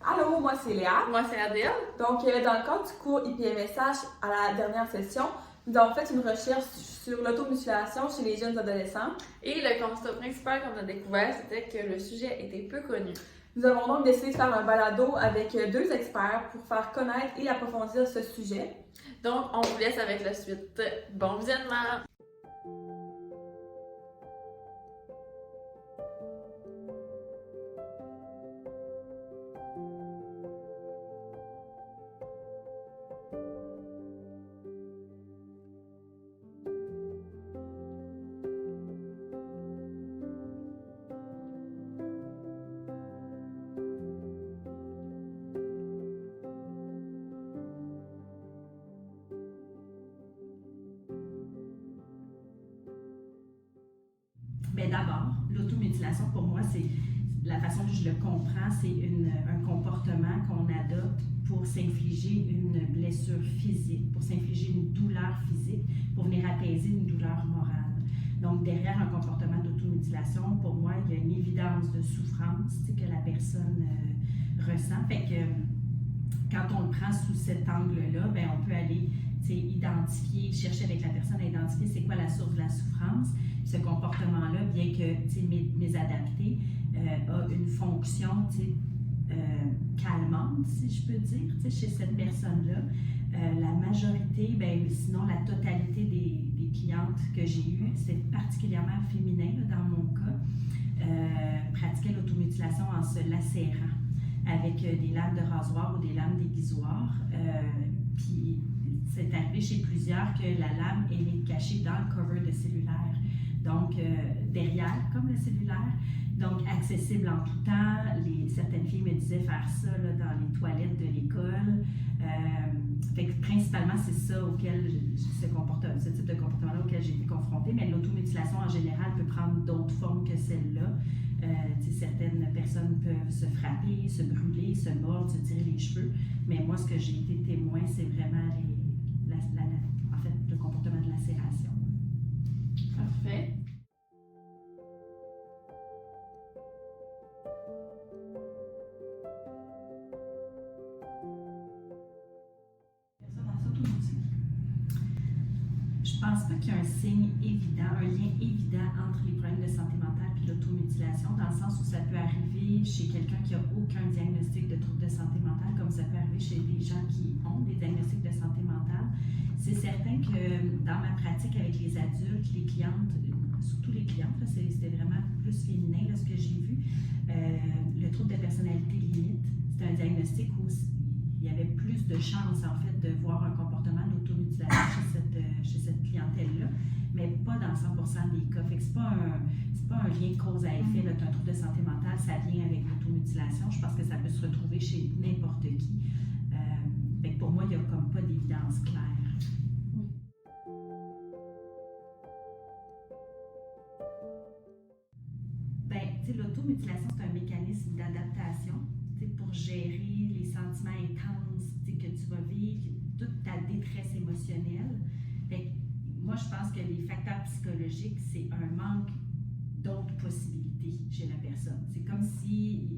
Allô, moi c'est Léa. Moi, c'est Adèle. Donc, dans le cadre du cours IPMSH à la dernière session, nous avons fait une recherche sur l'automutilation chez les jeunes adolescents. Et le constat principal qu'on a découvert, c'était que le sujet était peu connu. Nous avons donc décidé de faire un balado avec 2 experts pour faire connaître et approfondir ce sujet. Donc, on vous laisse avec la suite. Bon visionnement! Bien, d'abord, l'automutilation, pour moi, c'est la façon que je le comprends, c'est un comportement qu'on adopte pour s'infliger une blessure physique, pour s'infliger une douleur physique, pour venir apaiser une douleur morale. Donc, derrière un comportement d'automutilation, pour moi, il y a une évidence de souffrance que la personne ressent. Fait que quand on le prend sous cet angle-là, bien, on peut aller identifier, chercher avec la personne à identifier c'est quoi la source de la souffrance. Ce comportement-là, bien que mésadapté, a une fonction calmante, si je peux dire, chez cette personne-là. La majorité, sinon la totalité des clientes que j'ai eues, c'est particulièrement féminin là, dans mon cas, pratiquaient l'automutilation en se lacérant avec des lames de rasoir ou des lames d'aiguisoir. Puis c'est arrivé chez plusieurs que la lame est cachée dans le cover de cellulaire. Donc, derrière, comme le cellulaire, donc accessible en tout temps. Certaines filles me disaient faire ça là, dans les toilettes de l'école. Fait que principalement, c'est ça ce type de comportement-là auquel j'ai été confrontée. Mais l'automutilation en général peut prendre d'autres formes que celle-là. Certaines personnes peuvent se frapper, se brûler, se mordre, se tirer les cheveux. Mais moi, ce que j'ai été témoin, c'est vraiment le comportement de lacération. Parfait. Je pense pas qu'il y a un signe évident, un lien évident entre les problèmes de santé mentale et l'automutilation, dans le sens où ça peut arriver chez quelqu'un qui n'a aucun diagnostic de trouble de santé mentale, comme ça peut arriver chez des gens qui ont des diagnostics de santé mentale. C'est certain que dans ma pratique avec les adultes, les clientes, surtout les clientes, c'était vraiment plus féminin là, ce que j'ai vu, le trouble de personnalité limite, c'est un diagnostic où il y avait plus de chances en fait de voir un comportement d'automutilation chez cette clientèle-là, mais pas dans 100% des cas. Fait que c'est pas un lien de cause à effet. Là, un trouble de santé mentale, ça vient avec l'automutilation. Je pense que ça peut se retrouver chez n'importe qui. Fait que pour moi, il n'y a comme pas d'évidence claire. L'automutilation, c'est un mécanisme d'adaptation pour gérer les sentiments intenses que tu vas vivre, toute ta détresse émotionnelle. Fait que moi, je pense que les facteurs psychologiques, c'est un manque d'autres possibilités chez la personne. C'est comme si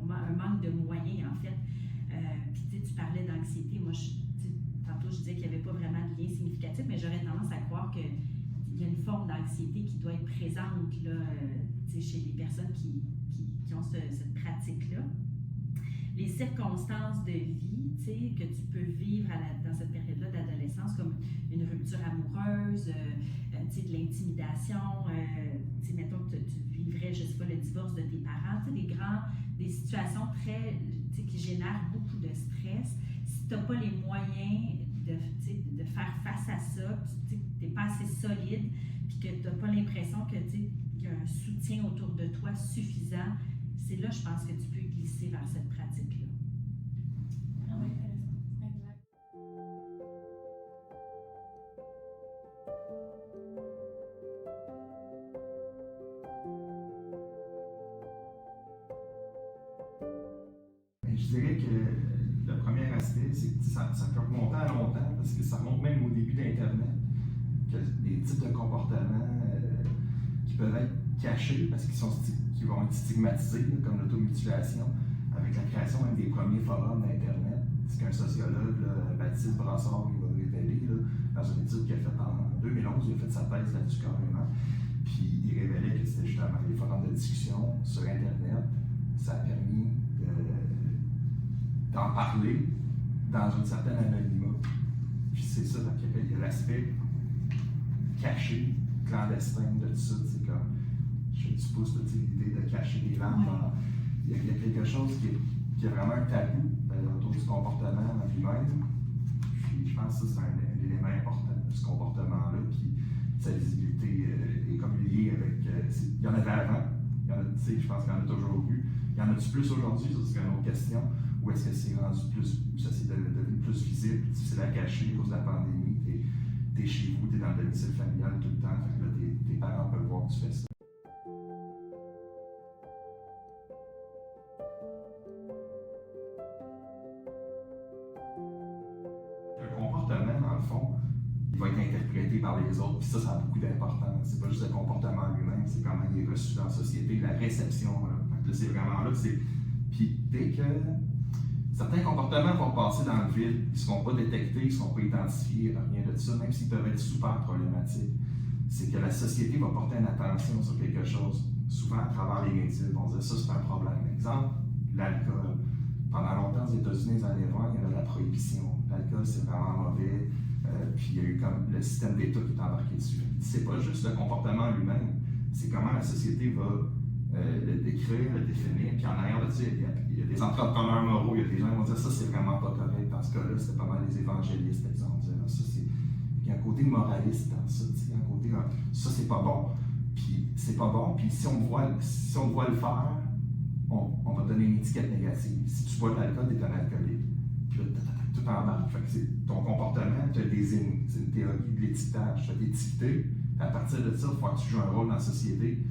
on a un manque de moyens, en fait. Puis tu parlais d'anxiété. Moi, tantôt, je disais qu'il n'y avait pas vraiment de lien significatif, mais j'aurais tendance à croire qu'il y a une forme d'anxiété qui doit être présente là, chez les personnes qui ont cette pratique-là. Les circonstances de vie que tu peux vivre dans cette période-là d'adolescence, comme une rupture amoureuse, de l'intimidation, mettons que tu vivrais, je ne sais pas, le divorce de tes parents, des situations qui génèrent beaucoup de stress. Si tu n'as pas les moyens de faire face à ça, tu n'es pas assez solide, puis que tu n'as pas l'impression qu'il y a un soutien autour de toi suffisant, c'est là, je pense, que tu peux glisser vers cette pratique-là. Ah oui, exact. Je dirais que le premier aspect, c'est que ça peut remonter à longtemps, parce que ça remonte même au début d'Internet, que des types de comportements qui peuvent être cachés, parce qu'ils vont être stigmatisés, comme l'automutilation, avec la création même des premiers forums d'Internet. C'est qu'un sociologue, là, Baptiste Brassard, il va révéler là, dans une étude qu'il a faite en 2011, il a fait sa thèse là-dessus carrément. Puis il révélait que c'était justement les forums de discussion sur Internet, ça a permis d'en parler dans une certaine anonymat. Puis c'est ça, donc il y a l'aspect caché, clandestin de tout ça. C'est comme, je suppose que l'idée de cacher des lampes. Il y a quelque chose qui est vraiment un tabou autour du comportement en lui-même. Puis je pense que ça, c'est un élément important de ce comportement-là, puis sa visibilité est comme liée avec. Il y en avait avant, je pense qu'il y en a toujours eu. Il y en a-tu plus aujourd'hui? C'est une autre question. Ou est-ce que c'est rendu plus, ça c'est devenu plus visible, difficile à cacher à cause de la pandémie? T'es chez vous, t'es dans le domicile familial tout le temps, fait que là, tes parents peuvent voir que tu fais ça. Le comportement, dans le fond, il va être interprété par les autres, puis ça a beaucoup d'importance. C'est pas juste le comportement lui-même, c'est comment il est reçu dans la société, la réception. Là, c'est vraiment là, puis dès que certains comportements vont passer dans le vide, ils ne seront pas détectés, ils ne seront pas identifiés, rien de ça, même s'ils peuvent être super problématiques. C'est que la société va porter une attention sur quelque chose, souvent à travers les médias. On va dire ça, c'est un problème. Exemple, l'alcool. Pendant longtemps, aux États-Unis, les années 20, il y avait la prohibition. L'alcool, c'est vraiment mauvais. Puis il y a eu comme le système d'État qui est embarqué dessus. C'est pas juste le comportement lui-même, c'est comment la société va le décrire, le définir, puis en arrière de ça, il y a des entrepreneurs moraux, il y a des gens qui vont dire ça c'est vraiment pas correct, dans ce cas-là, c'était pas mal les évangélistes, exemple, ça c'est. Il y a un côté moraliste dans ça, il y a un côté, ça c'est pas bon, puis c'est pas bon, puis si on voit le faire, on va donner une étiquette négative. Si tu bois de l'alcool, t'es un alcoolique, puis là, tout en bas, fait que ton comportement te désigne, c'est une théorie de l'étiquetage, tu vas t'étiqueter, à partir de ça, il faut que tu joues un rôle dans la société,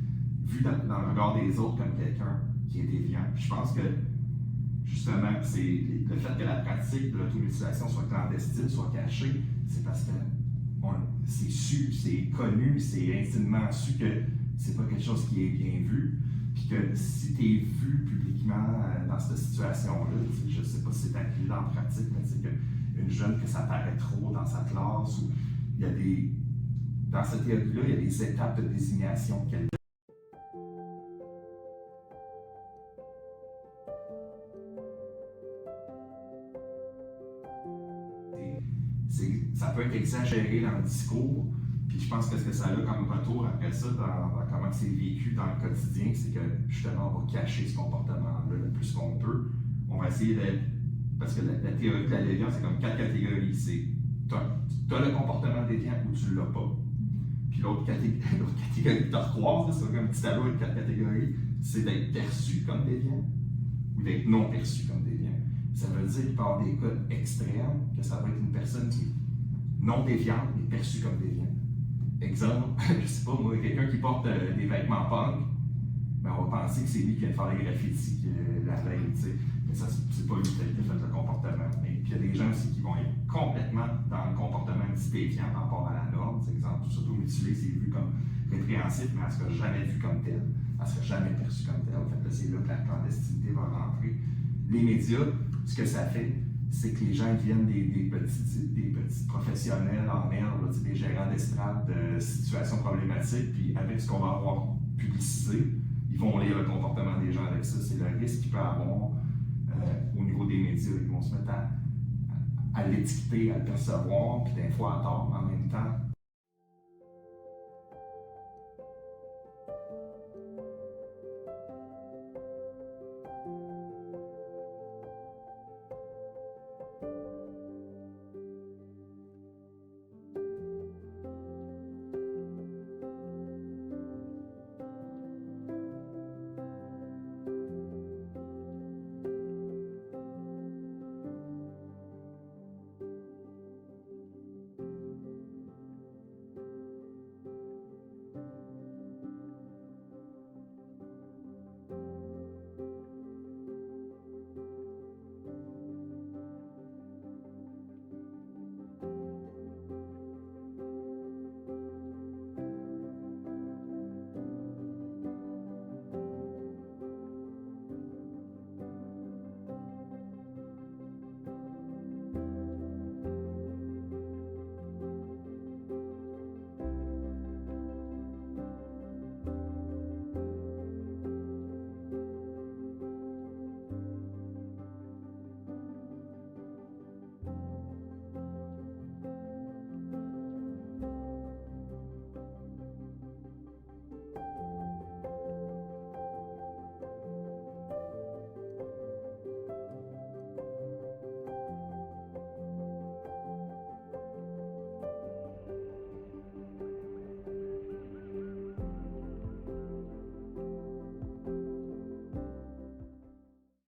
vu dans le regard des autres comme quelqu'un qui est déviant. Puis je pense que, justement, c'est le fait que la pratique de l'automutilation soit clandestine, soit cachée, c'est parce que c'est su, c'est connu, c'est intimement su que c'est pas quelque chose qui est bien vu. Puis que si tu es vu publiquement dans cette situation-là, je sais pas si c'est acquis en pratique, mais c'est qu'une jeune que ça paraît trop dans sa classe, ou il y a des. Dans cette théorie-là, il y a des étapes de désignation qu'elle. Ça peut être exagéré dans le discours, puis je pense que ce que ça a comme retour après ça, dans comment c'est vécu dans le quotidien, c'est que justement, on va cacher ce comportement-là le plus qu'on peut. On va essayer d'être. Parce que la théorie de la déviance, c'est comme 4 catégories. C'est t'as le comportement déviant ou tu l'as pas. Puis l'autre catégorie que tu recroises, c'est comme un petit tableau avec 4 catégories, c'est d'être perçu comme déviant ou d'être non perçu comme déviant. Ça veut dire qu'il peut y avoir des cas extrêmes, que ça va être une personne qui est non déviante, mais perçue comme déviant. Exemple, je sais pas moi, quelqu'un qui porte des vêtements punk, ben on va penser que c'est lui qui vient de faire les graffitis la veille, tu sais. Mais ça, c'est pas lui qui a fait le comportement. Et puis il y a des gens aussi qui vont être complètement dans le comportement dit déviant par rapport à la norme. Par exemple, s'automutiler, c'est vu comme répréhensible, mais elle ne sera jamais vue comme telle. Elle ne sera jamais perçue comme telle. En fait, là, c'est là que la clandestinité va rentrer. Les médias, ce que ça fait, c'est que les gens viennent des petits professionnels en herbe, là, des gérants d'estrade de situations problématiques, puis avec ce qu'on va avoir publicisé, ils vont lire le comportement des gens avec ça. C'est le risque qu'il peut avoir au niveau des médias. Ils vont se mettre à l'étiqueter, à le percevoir, puis des fois à tort, mais en même temps,